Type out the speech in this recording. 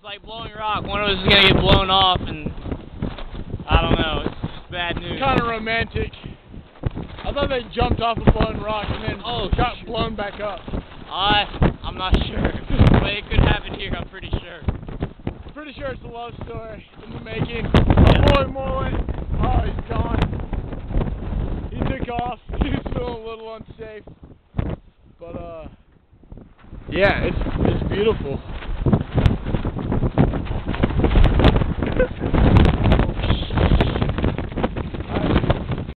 like blowing rock. One of us is gonna get blown off, and I don't know. It's bad news. Kind of romantic. I thought they jumped off a blown rock and then got blown back up. I'm not sure, but it could happen here. I'm pretty sure. Pretty sure it's a love story in the making. Boy Mullen, oh, he's gone. He took off. He was feeling a little unsafe, but yeah, it's beautiful.